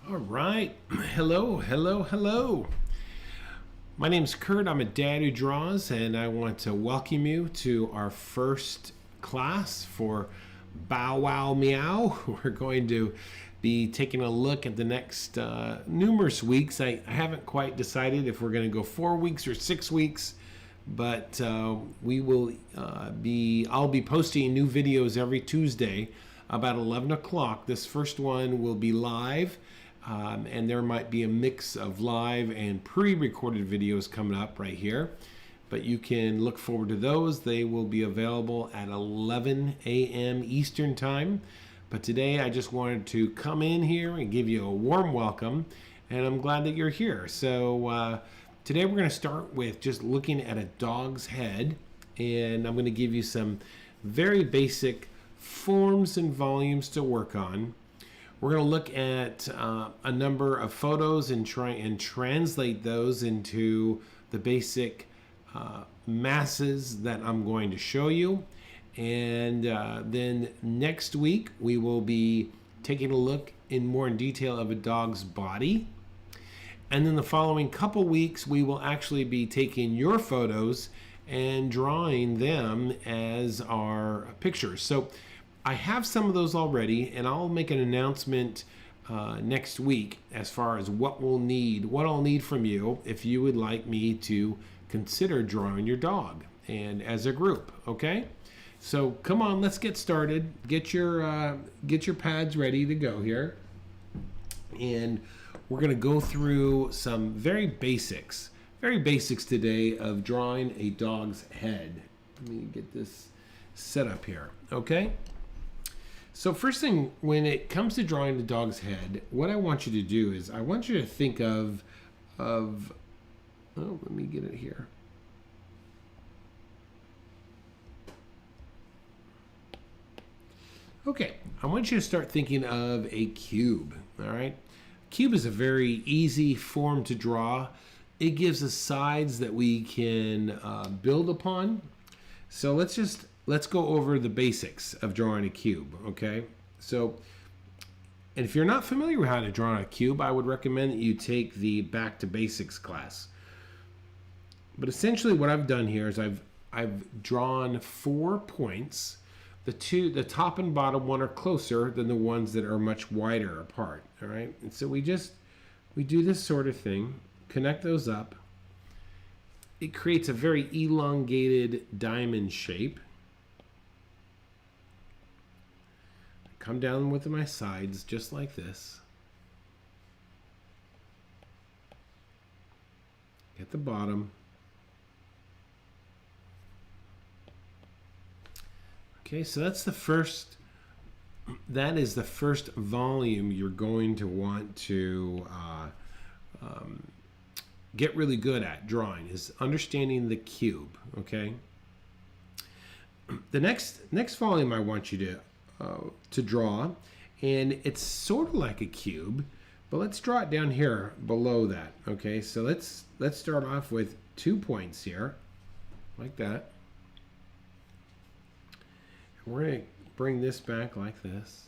All right. Hello, hello, hello. My name's Kurt. I'm a dad who draws, and I want to welcome you to our first class for Bow Wow Meow. We're going to be taking a look at the next numerous weeks. I haven't quite decided if we're going to go 4 weeks or 6 weeks, but we will I'll be posting new videos every Tuesday about 11 o'clock. This first one will be live. And there might be a mix of live and pre-recorded videos coming up right here. But you can look forward to those. They will be available at 11 a.m. Eastern Time. But today I just wanted to come in here and give you a warm welcome. And I'm glad that you're here. So today we're going to start with just looking at a dog's head. And I'm going to give you some very basic forms and volumes to work on. We're going to look at a number of photos and try and translate those into the basic masses that I'm going to show you. And then next week, we will be taking a look in more in detail of a dog's body. And then the following couple weeks, we will actually be taking your photos and drawing them as our pictures. So I have some of those already, and I'll make an announcement next week as far as what I'll need from you if you would like me to consider drawing your dog and as a group. Okay, so come on, let's get started. Get your pads ready to go here, and we're going to go through some very basics today of drawing a dog's head. Let me get this set up here. Okay. So first thing, when it comes to drawing the dog's head, what I want you to do is I want you to think of let me get it here. Okay, I want you to start thinking of a cube, all right? Cube is a very easy form to draw. It gives us sides that we can build upon. So let's go over the basics of drawing a cube, okay? So, and if you're not familiar with how to draw a cube, I would recommend that you take the Back to Basics class. But essentially what I've done here is I've drawn 4 points. The top and bottom one are closer than the ones that are much wider apart, all right? And so we do this sort of thing, connect those up. It creates a very elongated diamond shape. Come down with my sides just like this. Get the bottom. Okay, so that is the first volume you're going to want to get really good at drawing, is understanding the cube, okay? The next volume I want you to draw, and it's sort of like a cube, but let's draw it down here below that. Okay, so let's start off with 2 points here, like that. And we're going to bring this back like this.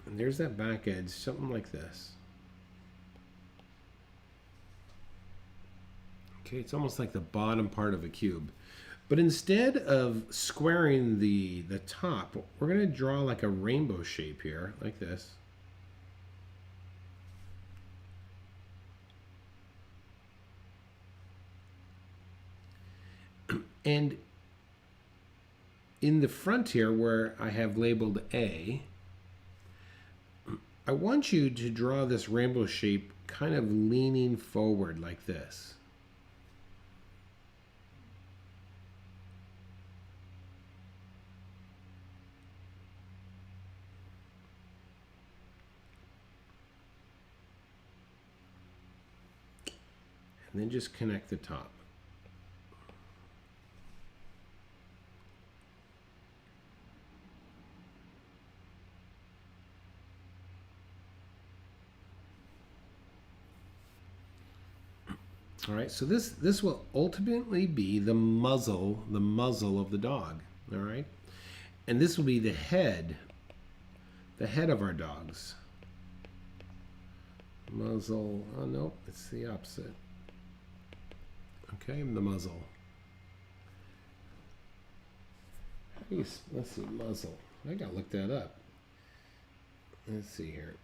And there's that back edge, something like this. Okay, it's almost like the bottom part of a cube. But instead of squaring the top, we're going to draw like a rainbow shape here, like this. And in the front here, where I have labeled A, I want you to draw this rainbow shape kind of leaning forward like this. And then just connect the top. All right, right, so this will ultimately be the muzzle of the dog. All right, and this will be the head of our dogs. Muzzle. Oh no, it's the opposite. Okay, the muzzle. Let's see, muzzle. I gotta look that up. Let's see here.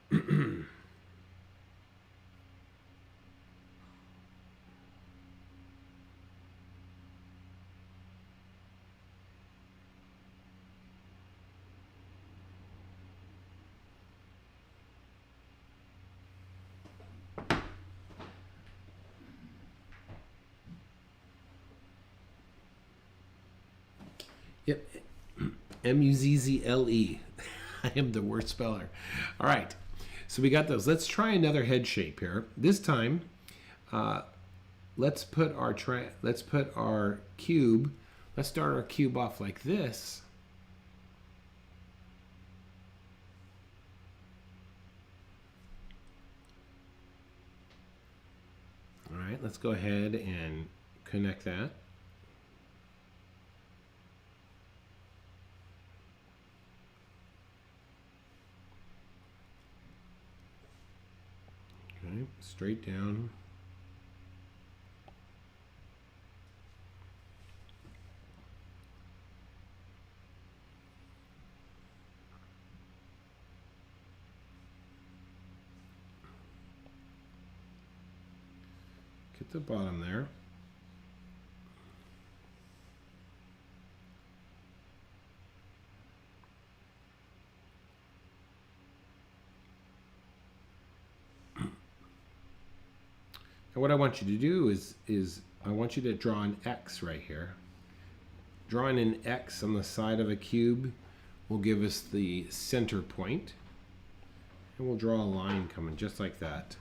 Yep, Muzzle. I am the worst speller. All right, so we got those. Let's try another head shape here. This time, let's put our cube. Let's start our cube off like this. All right, let's go ahead and connect that. Okay, straight down. Get the bottom there. And what I want you to do is I want you to draw an X right here. Drawing an X on the side of a cube will give us the center point. And we'll draw a line coming just like that.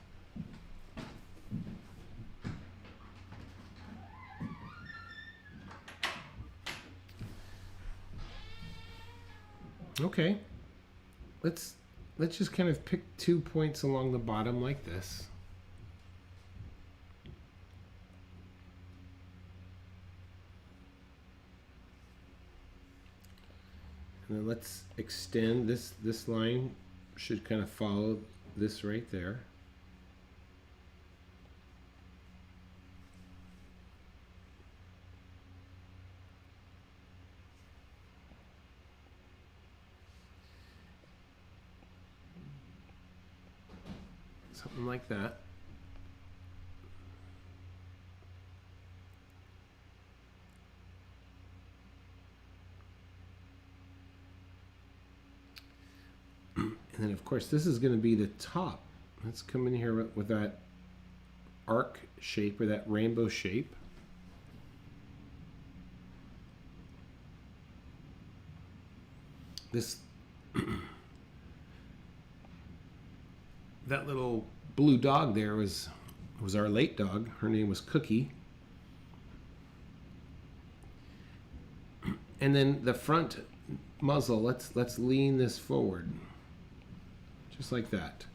Okay. Let's just kind of pick 2 points along the bottom like this. And then let's extend this line should kind of follow this right there. Something like that. And then of course this is going to be the top. Let's come in here with that arc shape or that rainbow shape. This that little blue dog there was our late dog. Her name was Cookie. And then the front muzzle, let's lean this forward. Just like that.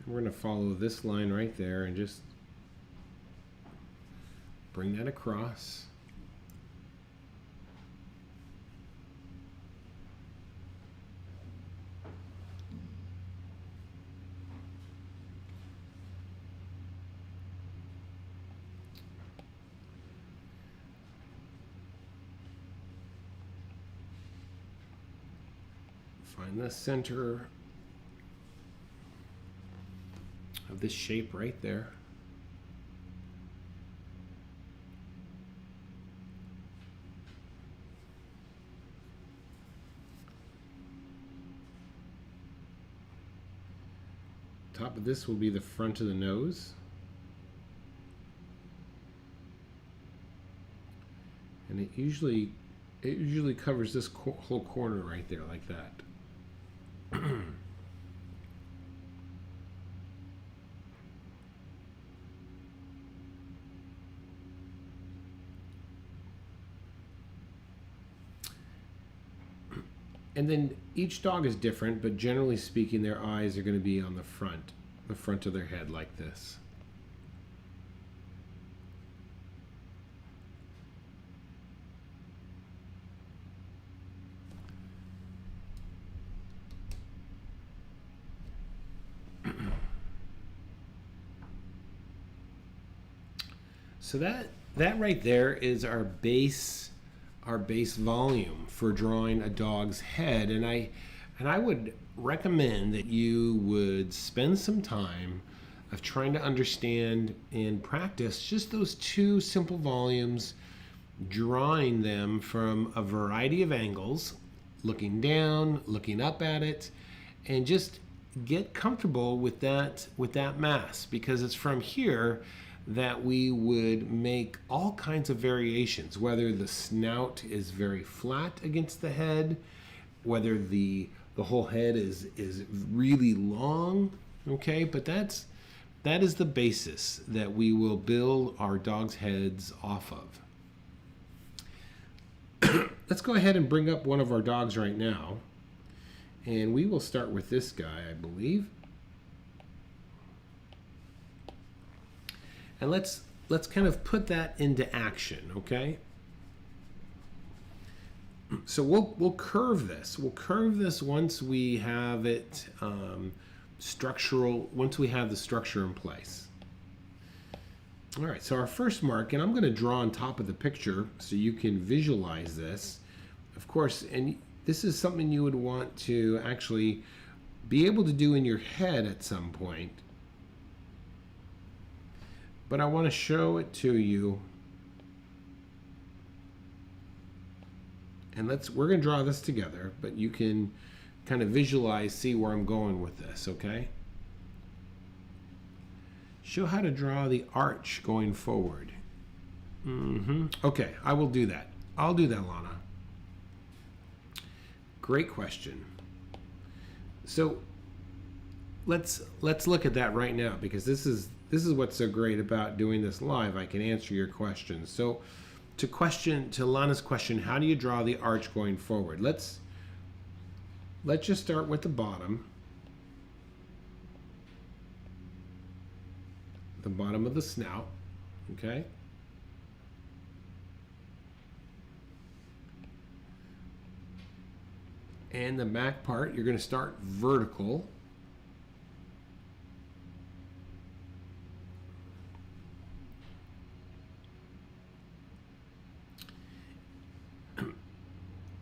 We're going to follow this line right there and just bring that across. Find the center of this shape right there. Top of this will be the front of the nose. And it usually covers this whole corner right there like that. And then each dog is different, but generally speaking, their eyes are going to be on the front of their head like this. So that right there is our base volume for drawing a dog's head, and I would recommend that you would spend some time of trying to understand and practice just those two simple volumes, drawing them from a variety of angles, looking down, looking up at it, and just get comfortable with that mass, because it's from here that we would make all kinds of variations, whether the snout is very flat against the head, whether the whole head is really long, okay? But that is the basis that we will build our dog's heads off of. Let's go ahead and bring up one of our dogs right now, and we will start with this guy, I believe. And let's kind of put that into action, okay? So we'll curve this. We'll curve this once we have it once we have the structure in place. All right, so our first mark, and I'm going to draw on top of the picture so you can visualize this. Of course, and this is something you would want to actually be able to do in your head at some point. But I want to show it to you. And we're going to draw this together, but you can kind of visualize, see where I'm going with this, okay? Show how to draw the arch going forward. Okay, I will do that. I'll do that, Lana. Great question. So let's look at that right now, because this is what's so great about doing this live. I can answer your questions. So to Lana's question, how do you draw the arch going forward? Let's just start with the bottom. The bottom of the snout, okay? And the back part, you're going to start vertical.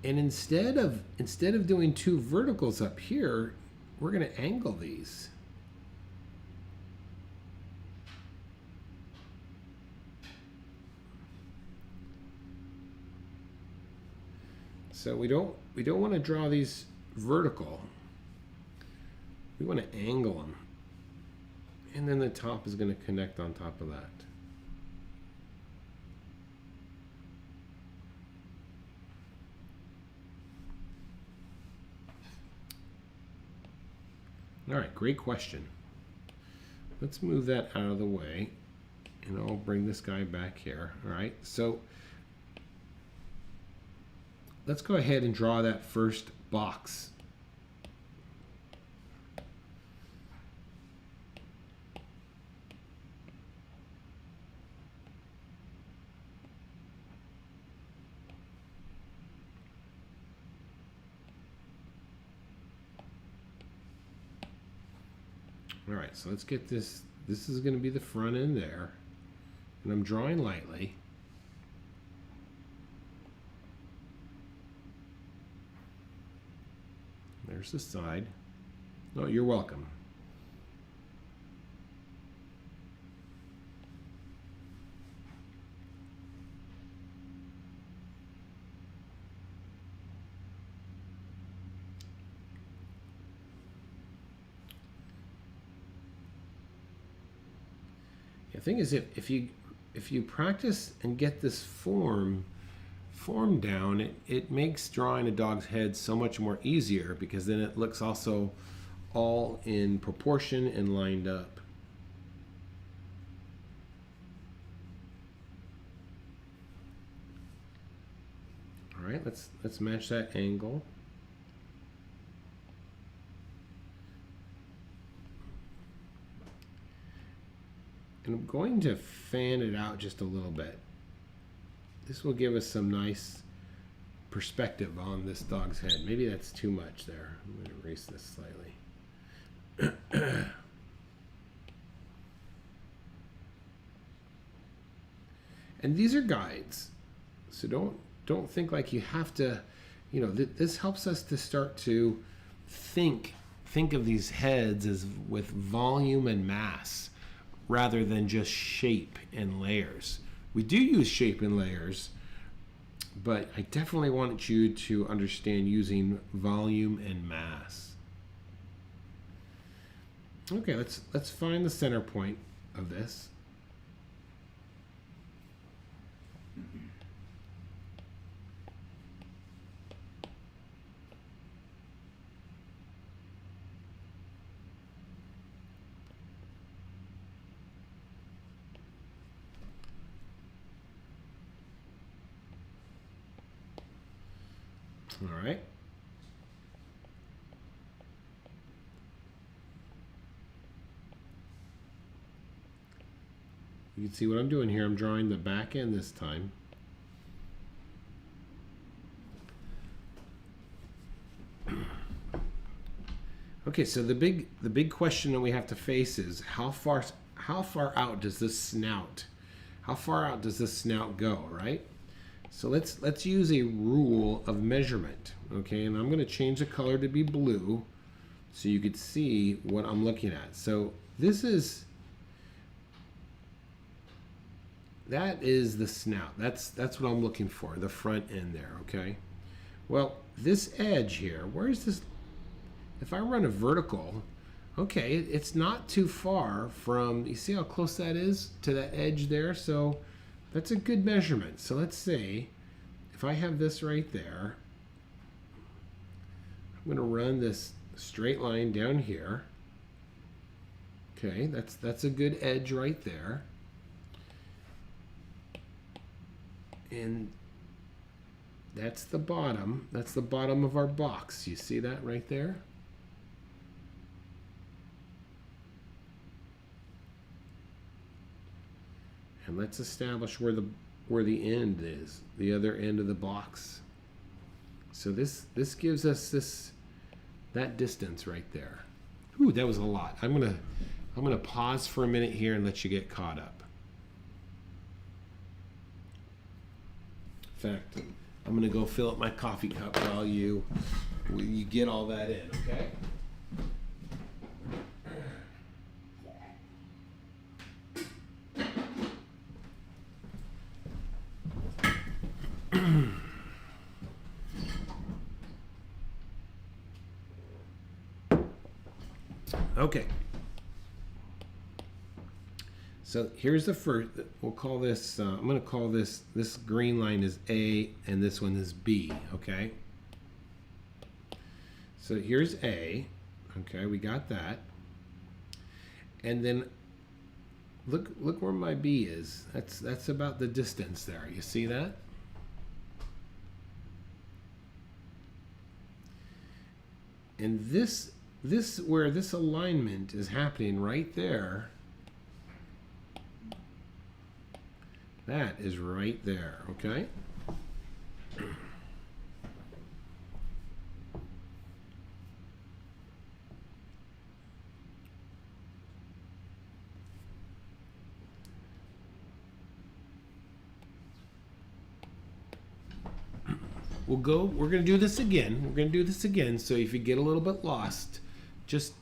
And instead of doing two verticals up here, we're going to angle these. So we don't want to draw these vertical. We want to angle them. And then the top is going to connect on top of that. All right, great question. Let's move that out of the way, and I'll bring this guy back here. All right, so let's go ahead and draw that first box. All right, so let's get this. This is going to be the front end there, and I'm drawing lightly. There's the side. Oh, you're welcome. The thing is, if you practice and get this form down, it makes drawing a dog's head so much more easier, because then it looks also all in proportion and lined up. All right, let's match that angle. And I'm going to fan it out just a little bit. This will give us some nice perspective on this dog's head. Maybe that's too much there. I'm going to erase this slightly. And these are guides, so don't think like you have to, you know, this helps us to start to think of these heads as with volume and mass rather than just shape and layers. We do use shape and layers, but I definitely want you to understand using volume and mass. Okay, let's find the center point of this. All right. You can see what I'm doing here. I'm drawing the back end this time. Okay, so the big question that we have to face is how far out does this snout? How far out does this snout go, right? So let's use a rule of measurement, okay? And I'm going to change the color to be blue so you could see what I'm looking at. So that is the snout. That's what I'm looking for, the front end there, okay? Well, this edge here, where is this? If I run a vertical, okay, it's not too far from, you see how close that is to that edge there? So that's a good measurement. So let's say if I have this right there, I'm going to run this straight line down here. Okay, that's a good edge right there. And that's the bottom. That's the bottom of our box. You see that right there? And let's establish where the end is, the other end of the box. So this gives us that distance right there. Ooh, that was a lot. I'm gonna pause for a minute here and let you get caught up. In fact, I'm gonna go fill up my coffee cup while you get all that in, okay? Okay. So here's the first, we'll call this, I'm going to call this green line is A and this one is B, okay? So here's A, okay, we got that. And then look where my B is. That's about the distance there. You see that? And this where this alignment is happening right there, that is right there, okay? We're going to do this again. We're going to do this again. So if you get a little bit lost, just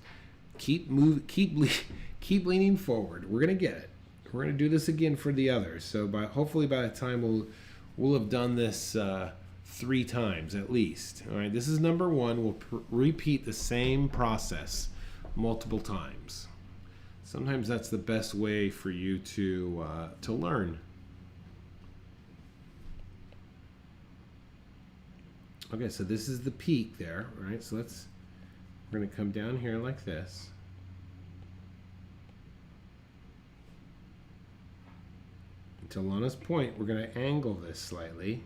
keep leaning forward. We're going to get it. We're going to do this again for the others. So hopefully by the time we'll have done this 3 times at least. All right. This is number 1. We'll repeat the same process multiple times. Sometimes that's the best way for you to learn. Okay, so this is the peak there, all right? So we're going to come down here like this. And to Lana's point, we're going to angle this slightly.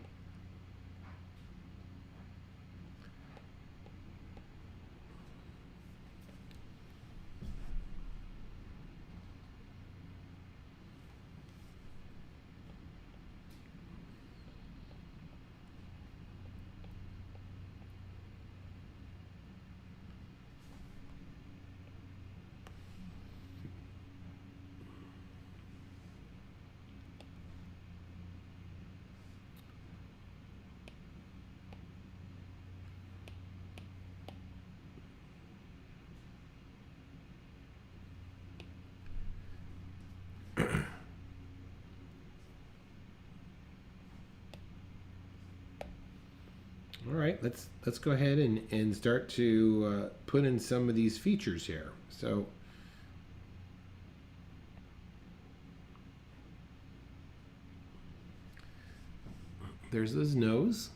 All right, let's go ahead and start to put in some of these features here. So there's his nose.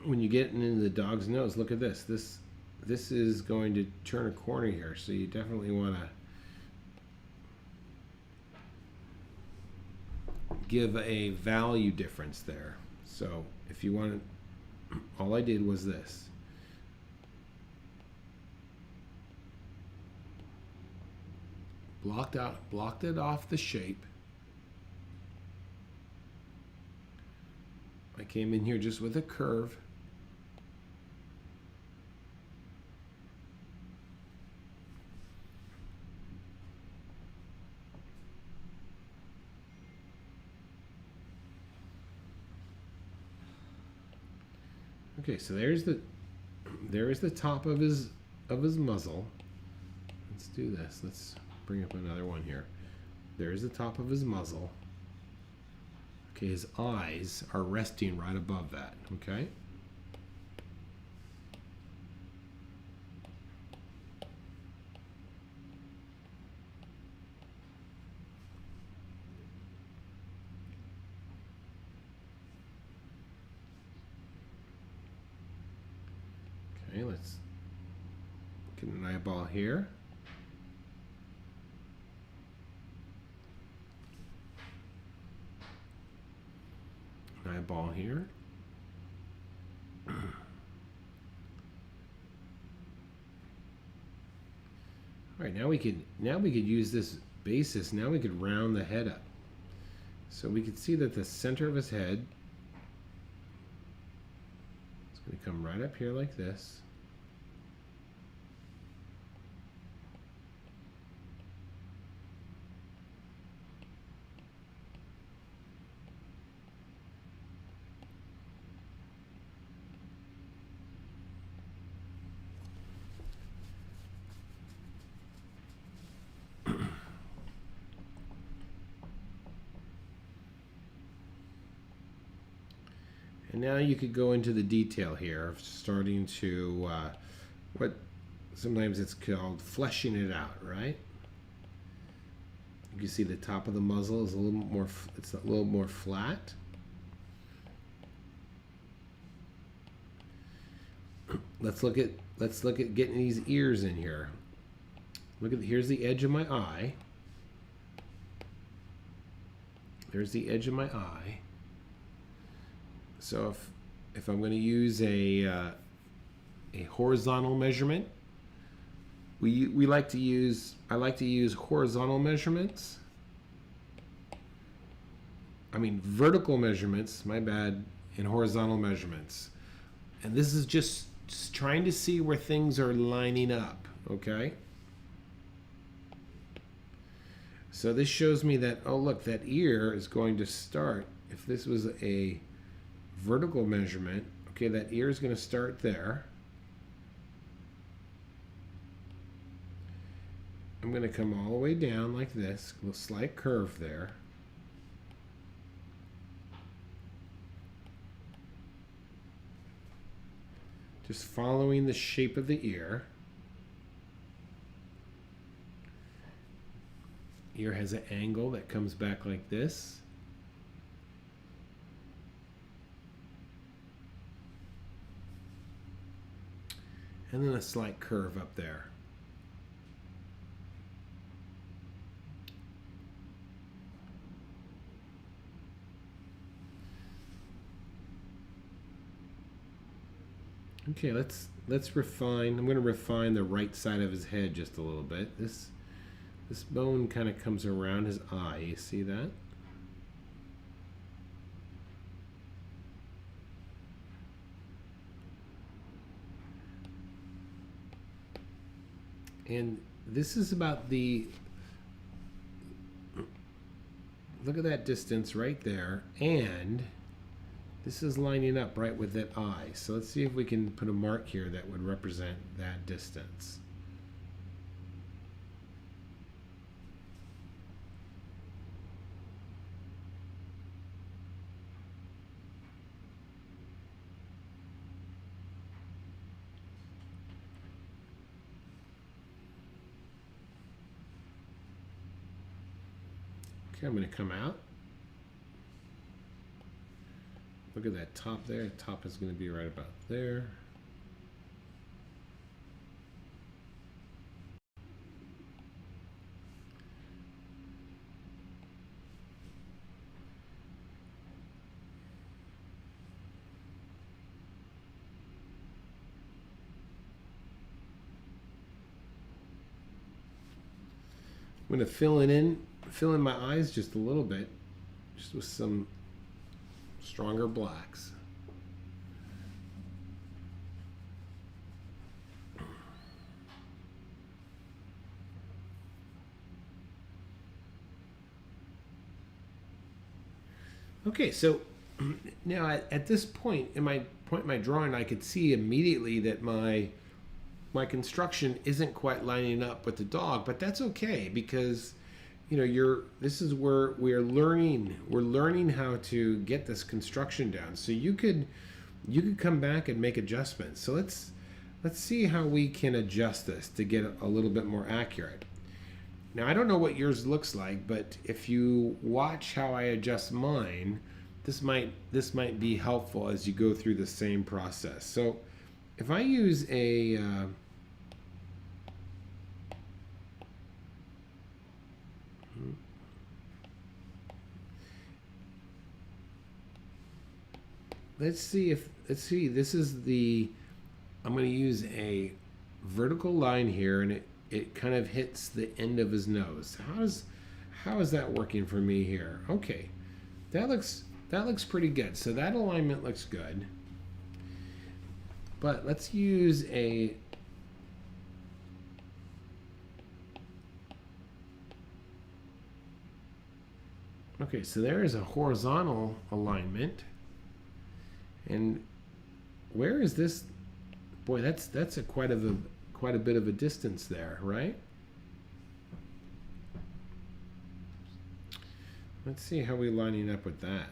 When you get into the dog's nose, look at this. This is going to turn a corner here, so you definitely want to give a value difference there. So if you want to, all I did was this. Blocked it off the shape. I came in here just with a curve. Okay, so there is the top of his muzzle. Let's do this. Let's bring up another one here. There's the top of his muzzle. Okay, his eyes are resting right above that. Okay. Okay, let's get an eyeball here. An eyeball here. All right, now we could use this basis. Now we could round the head up. So we could see that the center of his head is going to come right up here like this. And now you could go into the detail here of starting to what sometimes it's called fleshing it out, right? You can see the top of the muzzle is a little more, it's a little more flat. Let's look at getting these ears in here. Look at, here's the edge of my eye. There's the edge of my eye. So if I'm going to use a horizontal measurement, I like to use horizontal measurements. I mean vertical measurements, my bad, and horizontal measurements. And this is just trying to see where things are lining up, okay? So this shows me that, oh look, that ear is going to start, if this was a vertical measurement, okay, that ear is going to start there. I'm going to come all the way down like this, a slight curve there. Just following the shape of the ear. Ear has an angle that comes back like this. And then a slight curve up there. Okay, let's refine. I'm going to refine the right side of his head just a little bit. This bone kind of comes around his eye. You see that? And this is about the look at that distance right there, and this is lining up right with that eye. So let's see if we can put a mark here that would represent that distance. Okay, I'm going to come out. Look at that top there. The top is going to be right about there. I'm going to fill in my eyes just a little bit, just with some stronger blacks. Okay, so now at this point in my drawing, I could see immediately that my construction isn't quite lining up with the dog, but that's okay, because this is where we're learning how to get this construction down. So you could come back and make adjustments. So let's see how we can adjust this to get a little bit more accurate. Now, I don't know what yours looks like, but if you watch how I adjust mine, this might be helpful as you go through the same process. So if I use a let's see, this is I'm going to use a vertical line here, and it kind of hits the end of his nose. How is that working for me here? Okay, that looks pretty good. So that alignment looks good. But let's use a okay, so there is a horizontal alignment. And where is this? Boy, that's quite a bit of a distance there, right? Let's see how we're lining up with that.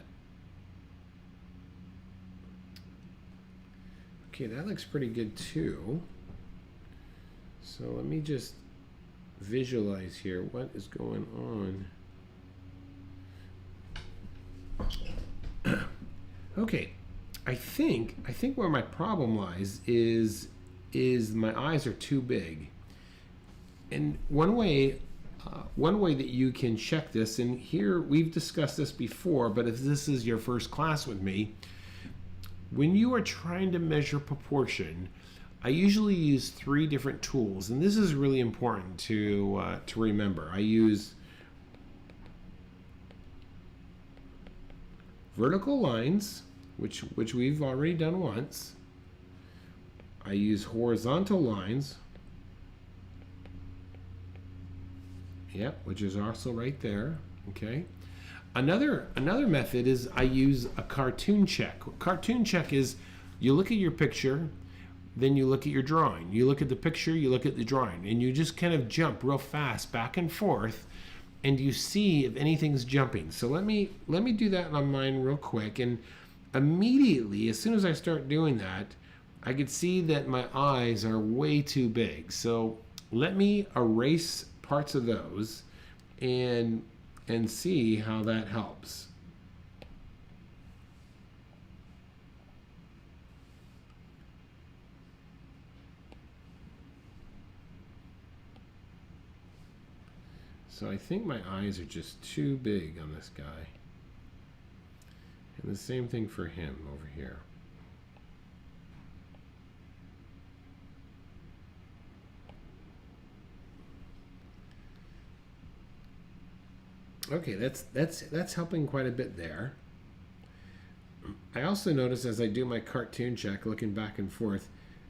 Okay, that looks pretty good too. So let me just visualize here what is going on. Okay. I think where my problem lies is my eyes are too big. And one way that you can check this, and here we've discussed this before, but if this is your first class with me, when you are trying to measure proportion, I usually use 3 different tools, and this is really important to remember. I use vertical lines, which we've already done once. I use horizontal lines. Yep, which is also right there. Okay. Another method is I use a cartoon check. Cartoon check is you look at your picture, then you look at your drawing. You look at the picture, you look at the drawing, and you just kind of jump real fast back and forth, and you see if anything's jumping. So let me do that on mine real quick, and immediately, as soon as I start doing that, I could see that my eyes are way too big. So let me erase parts of those and see how that helps. So I think my eyes are just too big on this guy. And the same thing for him over here. Okay, that's helping quite a bit there. I also notice as I do my cartoon check, looking back and forth,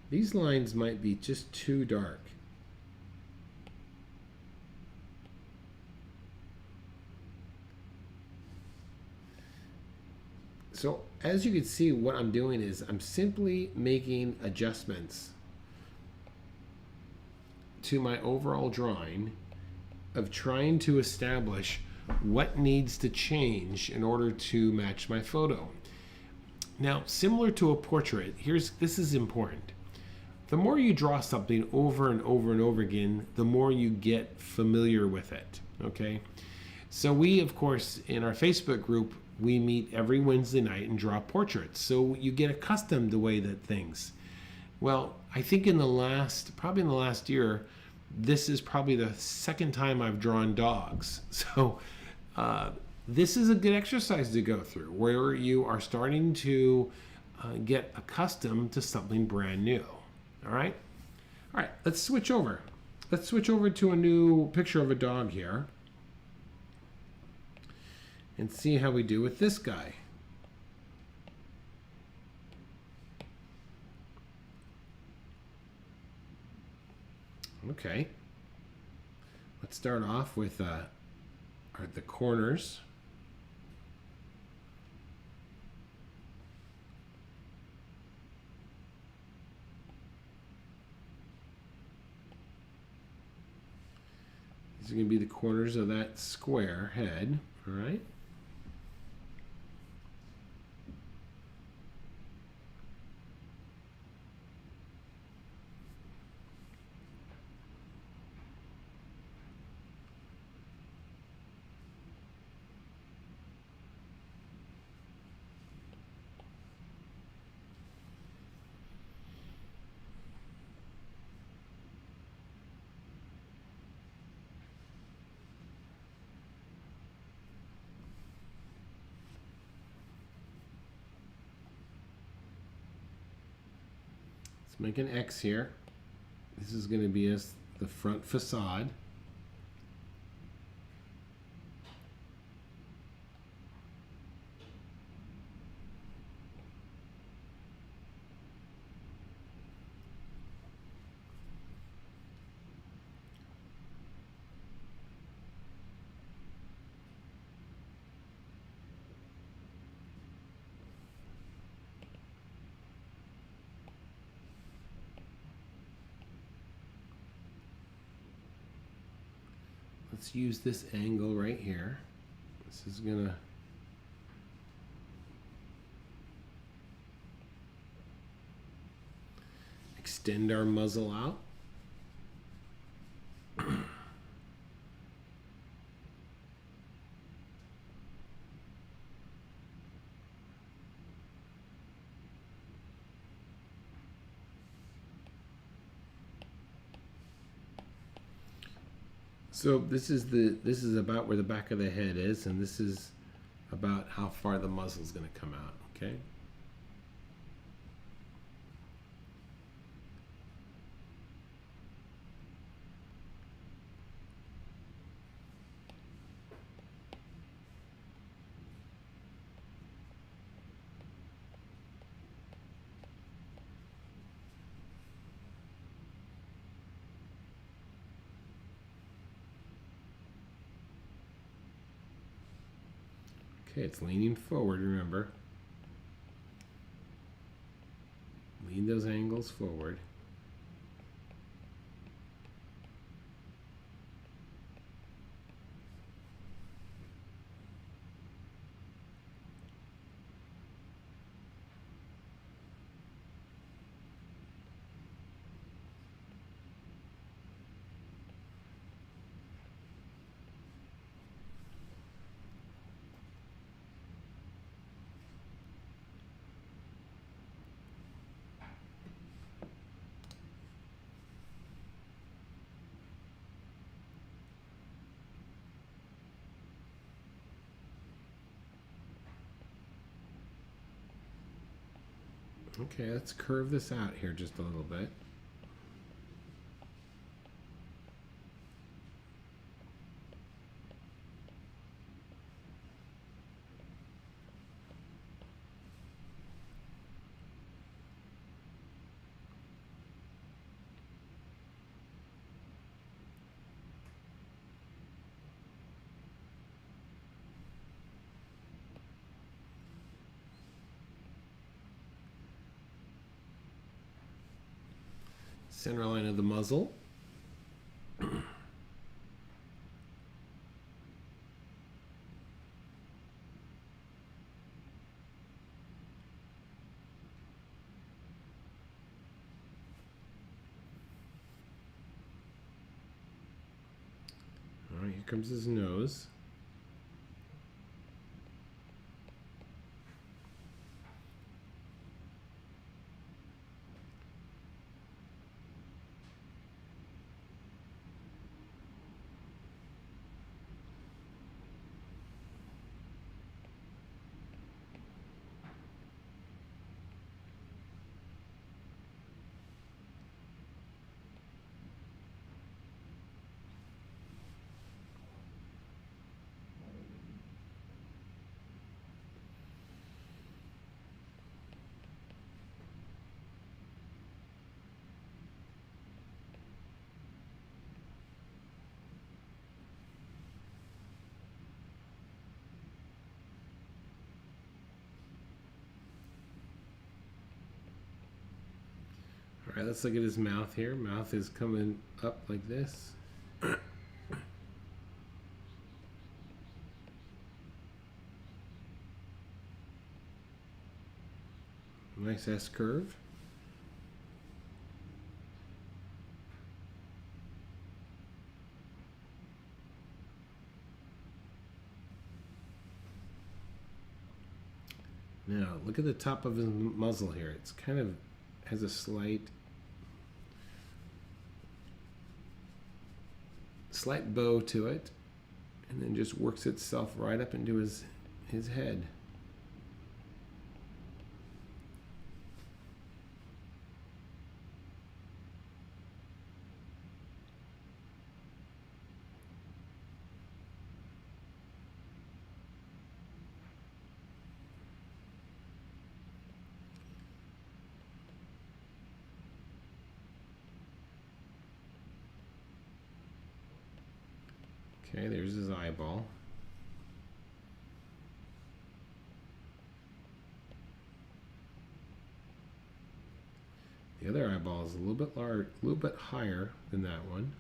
these lines might be just too dark. So as you can see, what I'm doing is I'm simply making adjustments to my overall drawing of trying to establish what needs to change in order to match my photo. Now, similar to a portrait, this is important. The more you draw something over and over and over again, the more you get familiar with it, okay? So we, of course, in our Facebook group, we meet every Wednesday night and draw portraits. So you get accustomed to the way that things. Well, I think probably in the last year, this is probably the second time I've drawn dogs. So this is a good exercise to go through where you are starting to get accustomed to something brand new. All right? All right, let's switch over. Let's switch over to a new picture of a dog here and see how we do with this guy. Okay. Let's start off with the corners. These are going to be the corners of that square head, all right? Make an X here. This is going to be the front facade. Let's use this angle right here. This is gonna extend our muzzle out. So this is about where the back of the head is, and this is about how far the muzzle is going to come out, okay? Okay, it's leaning forward, remember. Lean those angles forward. Okay, let's curve this out here just a little bit. Center line of the muzzle. All right, here comes his nose. All right, let's look at his mouth here. Mouth is coming up like this. Nice S curve. Now, look at the top of his muzzle here. It's kind of has a slight bow to it, and then just works itself right up into his head. Okay, there's his eyeball. The other eyeball is a little bit large, a little bit higher than that one.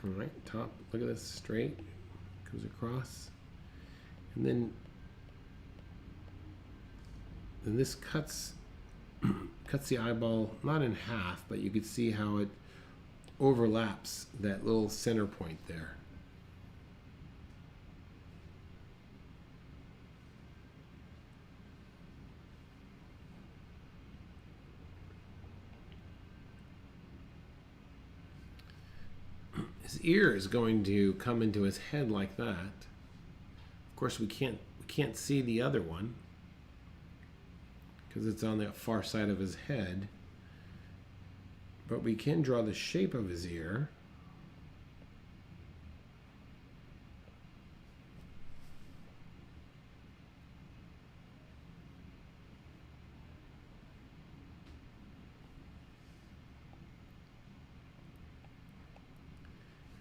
All right, top, look at this, straight, comes across. And then this cuts the eyeball, not in half, but you could see how it overlaps that little center point there. His ear is going to come into his head like that. Of course, we can't see the other one because it's on the far side of his head. But we can draw the shape of his ear.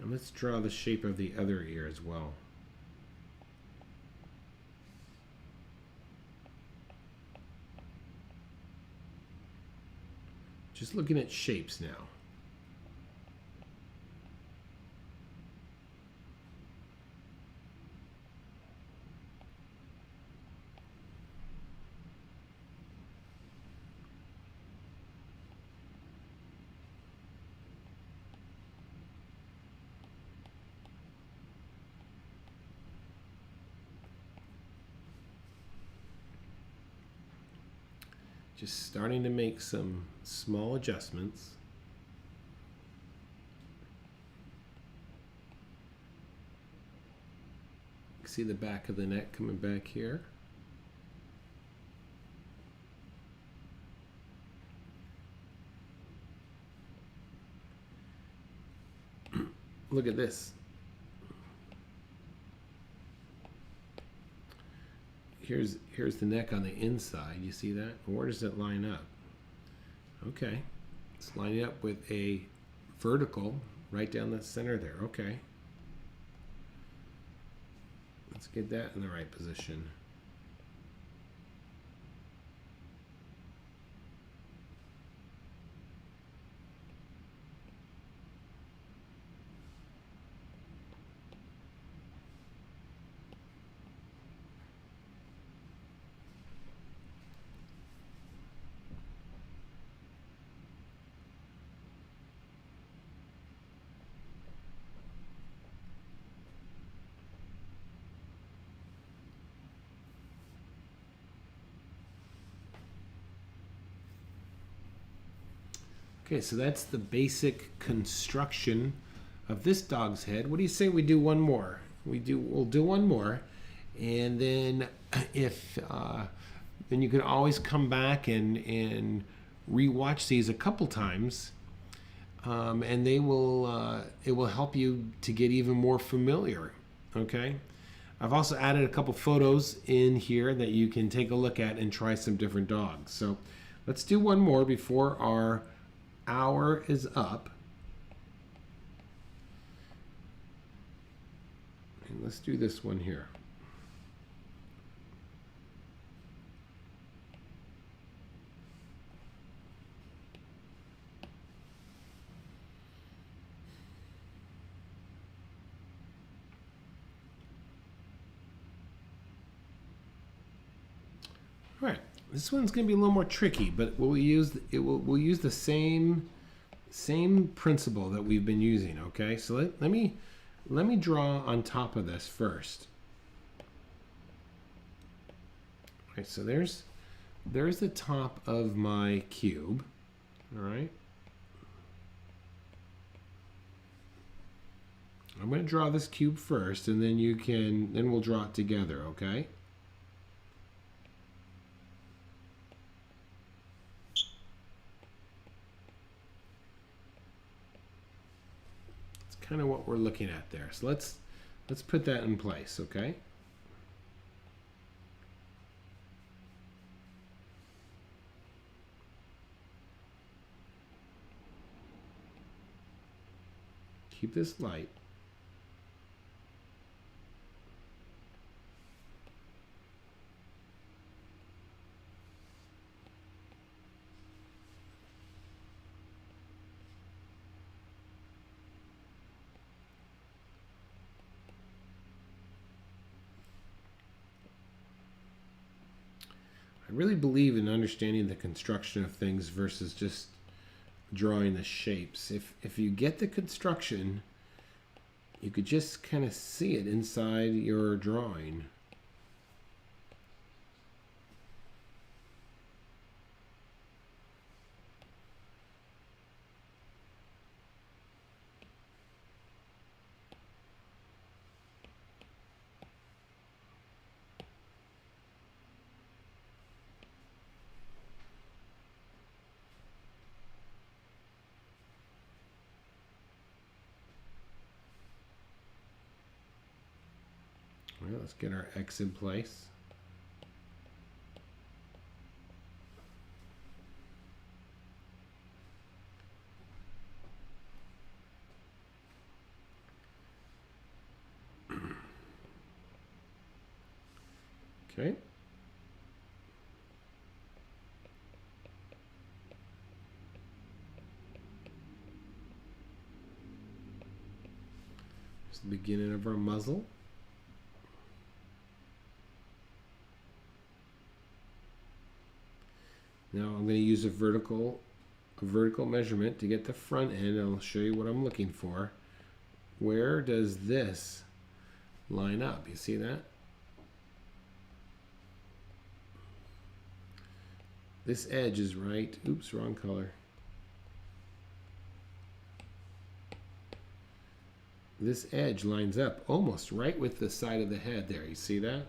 And let's draw the shape of the other ear as well. Just looking at shapes now. Just starting to make some small adjustments. See the back of the neck coming back here. Look at this. here's the neck on the inside. You see that? Where does it line up? Okay, it's lining up with a vertical right down the center there. Okay, let's get that in the right position. Okay, so that's the basic construction of this dog's head. What do you say we do one more? We'll do one more, and then if then you can always come back and rewatch these a couple times, and they will it will help you to get even more familiar. Okay, I've also added a couple photos in here that you can take a look at and try some different dogs. So let's do one more before our hour is up. And let's do this one here. All right. This one's going to be a little more tricky, but we'll use the same principle that we've been using. Okay, so let me draw on top of this first. Okay, so there's the top of my cube. All right, I'm going to draw this cube first, and then we'll draw it together. Okay. Kind of what we're looking at there. So let's put that in place, okay? Keep this light. I really believe in understanding the construction of things versus just drawing the shapes. If you get the construction, you could just kind of see it inside your drawing. Well, let's get our X in place. Okay. It's the beginning of our muzzle. Now I'm going to use a vertical measurement to get the front end. I'll show you what I'm looking for. Where does this line up? You see that? This edge is right. Oops, wrong color. This edge lines up almost right with the side of the head there. You see that?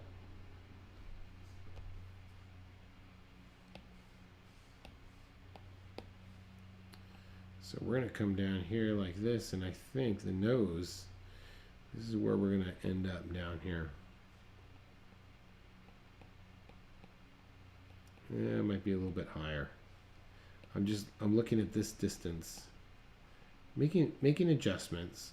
So we're going to come down here like this, and I think the nose, this is where we're going to end up down here. Yeah, it might be a little bit higher. I'm looking at this distance, making adjustments.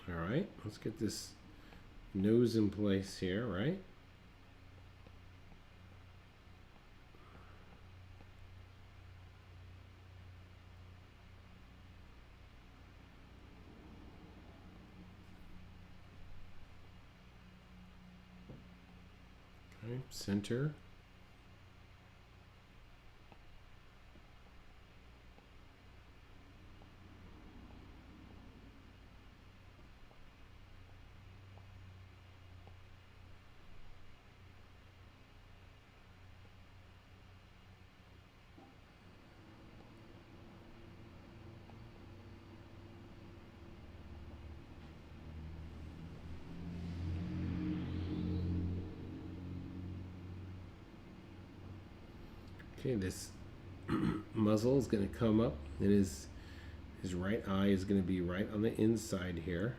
All right, let's get this nose in place here, right? Okay, center. Okay, this muzzle is going to come up, and his right eye is going to be right on the inside here.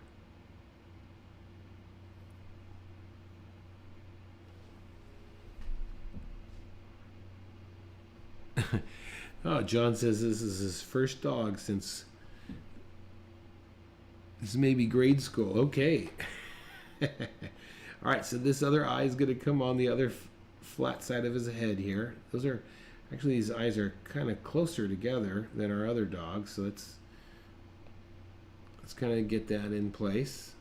Oh, John says this is his first dog since this may be grade school. Okay. All right, so this other eye is going to come on the other flat side of his head here. Those are actually, these eyes are kind of closer together than our other dogs, so let's kind of get that in place.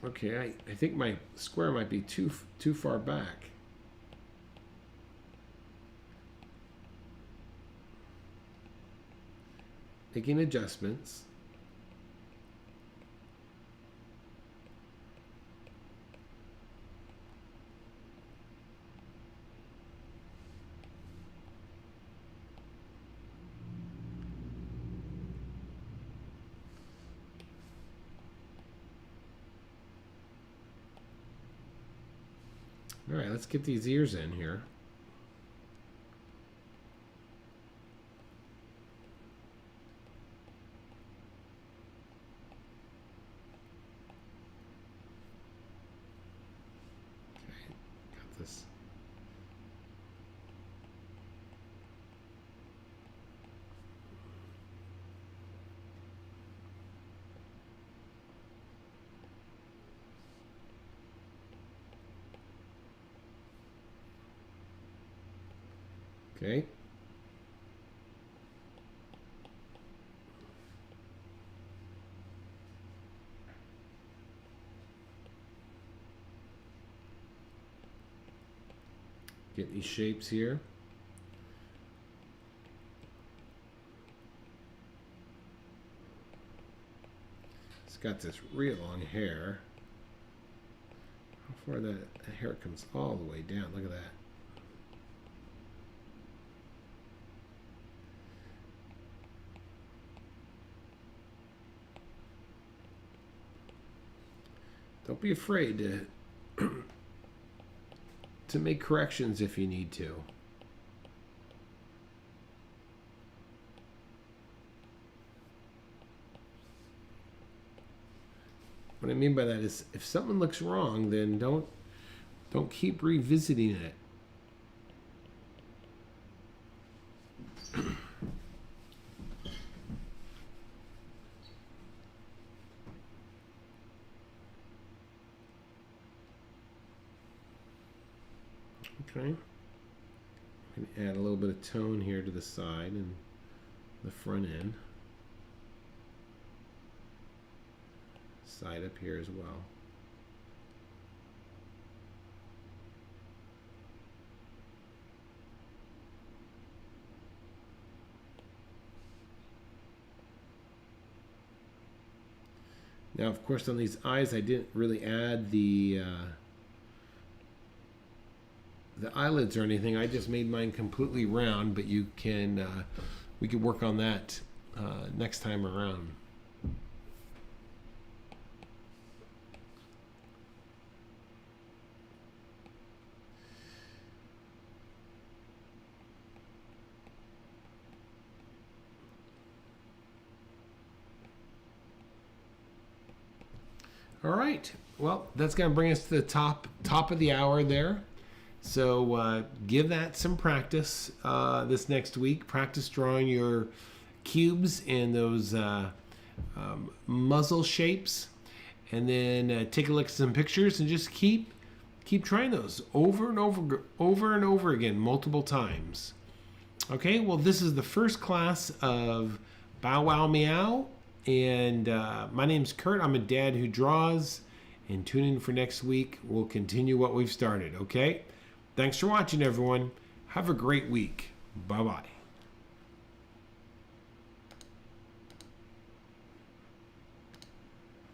Okay, I think my square might be too far back. Making adjustments. All right, let's get these ears in here. Okay, got this. Okay. Get these shapes here. It's got this real long hair. How far that hair comes all the way down. Look at that. Don't be afraid to make corrections if you need to. What I mean by that is, if something looks wrong, then don't keep revisiting it. Okay. can add a little bit of tone here to the side and the front end. Side up here as well. Now, of course, on these eyes, I didn't really add the eyelids or anything. I just made mine completely round, but you can we could work on that next time around. All right. Well, that's going to bring us to the top of the hour there. So give that some practice this next week. Practice drawing your cubes and those muzzle shapes, and then take a look at some pictures and just keep trying those over and over again, multiple times. Okay. Well, this is the first class of Bow Wow Meow. And my name's Kurt. I'm a dad who draws. And tune in for next week. We'll continue what we've started, okay? Thanks for watching, everyone. Have a great week. Bye-bye.